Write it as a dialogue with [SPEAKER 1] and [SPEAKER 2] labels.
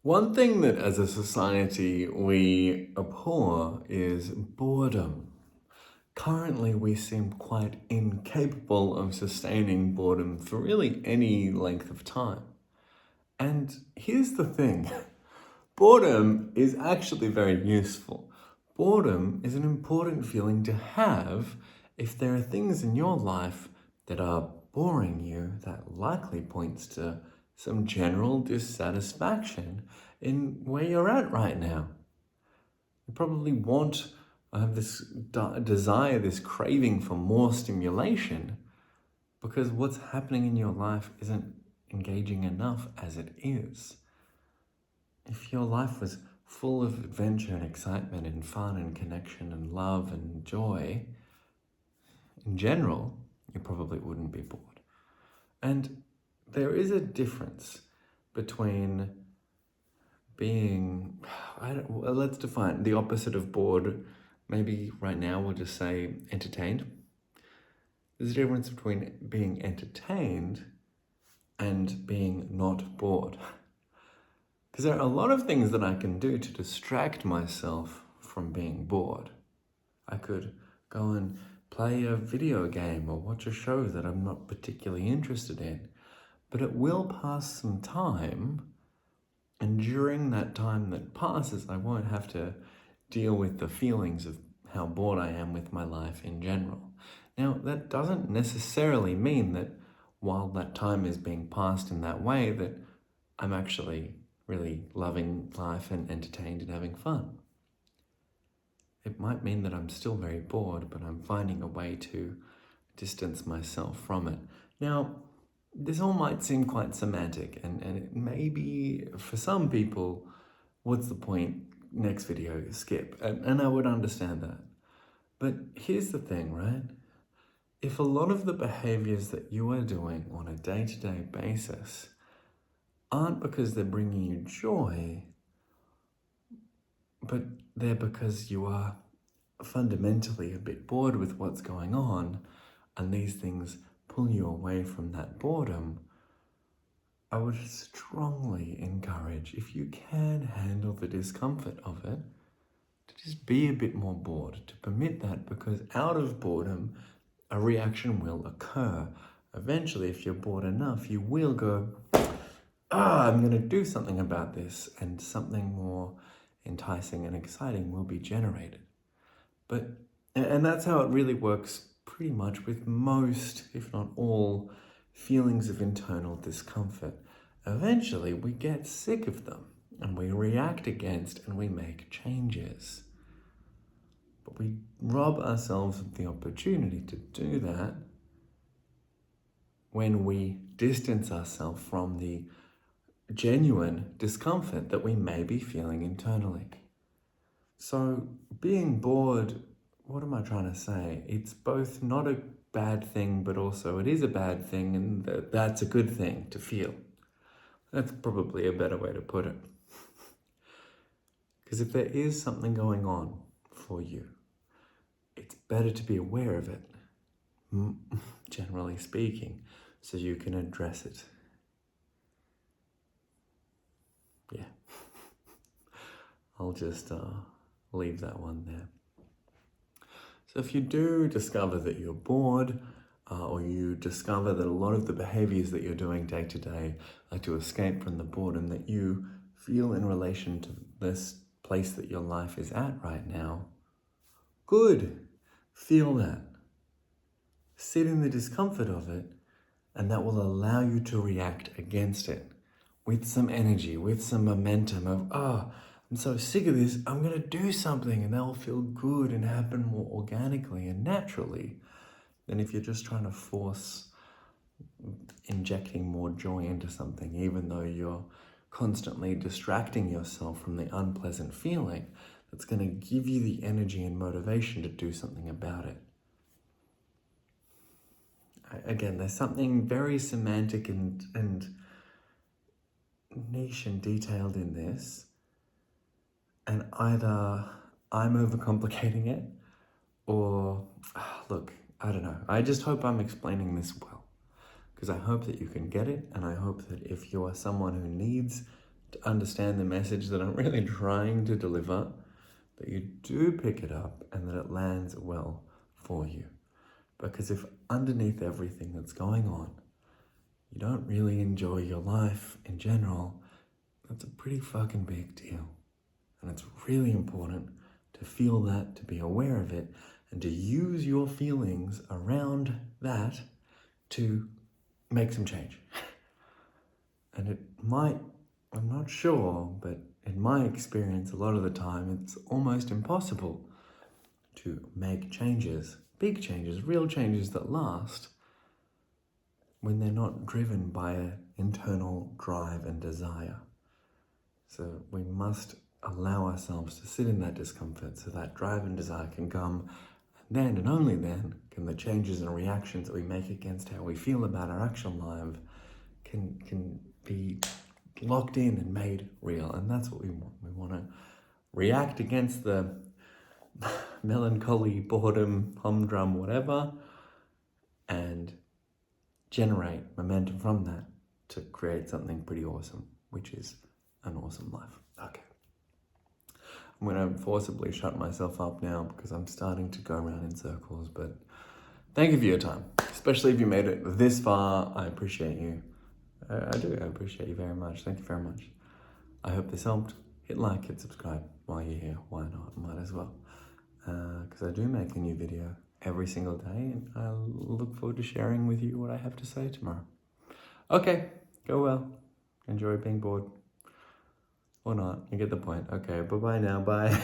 [SPEAKER 1] One thing that as a society we abhor is boredom. Currently, we seem quite incapable of sustaining boredom for really any length of time. And here's the thing boredom is actually very useful. Boredom is an important feeling to have if there are things in your life that are boring you, that likely points to some general dissatisfaction in where you're at right now. You probably want, have this desire, this craving for more stimulation because what's happening in your life isn't engaging enough as it is. If your life was full of adventure and excitement and fun and connection and love and joy, in general, you probably wouldn't be bored. And there is a difference between being, let's define the opposite of bored. Maybe right now we'll just say entertained. There's a difference between being entertained and being not bored. Because there are a lot of things that I can do to distract myself from being bored. I could go and play a video game or watch a show that I'm not particularly interested in. But it will pass some time, and during that time that passes, I won't have to deal with the feelings of how bored I am with my life in general. Now, that doesn't necessarily mean that while that time is being passed in that way, that I'm actually really loving life and entertained and having fun. It might mean that I'm still very bored, but I'm finding a way to distance myself from it. Now, this all might seem quite semantic, and it may be, for some people, what's the point? Next video, skip. And I would understand that. But here's the thing, right? If a lot of the behaviors that you are doing on a day-to-day basis aren't because they're bringing you joy, but they're because you are fundamentally a bit bored with what's going on, and these things pull you away from that boredom, I would strongly encourage, if you can handle the discomfort of it, to just be a bit more bored, to permit that, because out of boredom, a reaction will occur. Eventually, if you're bored enough, you will go, I'm going to do something about this, and something more enticing and exciting will be generated. And that's how it really works pretty much with most, if not all, feelings of internal discomfort. Eventually, we get sick of them, and we react against, and we make changes. But we rob ourselves of the opportunity to do that when we distance ourselves from the genuine discomfort that we may be feeling internally. So being bored, what am I trying to say? It's both not a bad thing, but also it is a bad thing, and that's a good thing to feel. That's probably a better way to put it. Because if there is something going on for you, it's better to be aware of it, generally speaking, so you can address it. Yeah. I'll just leave that one there. So if you do discover that you're bored, or you discover that a lot of the behaviors that you're doing day to day are to escape from the boredom that you feel in relation to this place that your life is at right now, good. Feel that. Sit in the discomfort of it, and that will allow you to react against it with some energy, with some momentum of, I'm so sick of this, I'm going to do something, and that will feel good and happen more organically and naturally than if you're just trying to force injecting more joy into something, even though you're constantly distracting yourself from the unpleasant feeling that's going to give you the energy and motivation to do something about it. Again, there's something very semantic and niche and detailed in this, and either I'm overcomplicating it, or look, I don't know. I just hope I'm explaining this well, because I hope that you can get it, and I hope that if you are someone who needs to understand the message that I'm really trying to deliver, that you do pick it up and that it lands well for you. Because if underneath everything that's going on, you don't really enjoy your life in general, that's a pretty fucking big deal. And it's really important to feel that, to be aware of it, and to use your feelings around that to make some change. And it might, I'm not sure, but in my experience, a lot of the time, it's almost impossible to make changes, big changes, real changes that last, when they're not driven by an internal drive and desire. So we must allow ourselves to sit in that discomfort so that drive and desire can come, and then and only then can the changes and reactions that we make against how we feel about our actual life can be locked in and made real. And that's what we want. We want to react against the melancholy, boredom, humdrum, whatever, and generate momentum from that to create something pretty awesome, which is an awesome life. Okay. I'm going to forcibly shut myself up now because I'm starting to go around in circles, but thank you for your time, especially if you made it this far. I appreciate you. I do. I appreciate you very much. Thank you very much. I hope this helped. Hit like, hit subscribe while you're here. Why not? Might as well. Because I do make a new video every single day, and I look forward to sharing with you what I have to say tomorrow. Okay, go well. Enjoy being bored. Or not. You get the point. Okay, bye-bye now. Bye.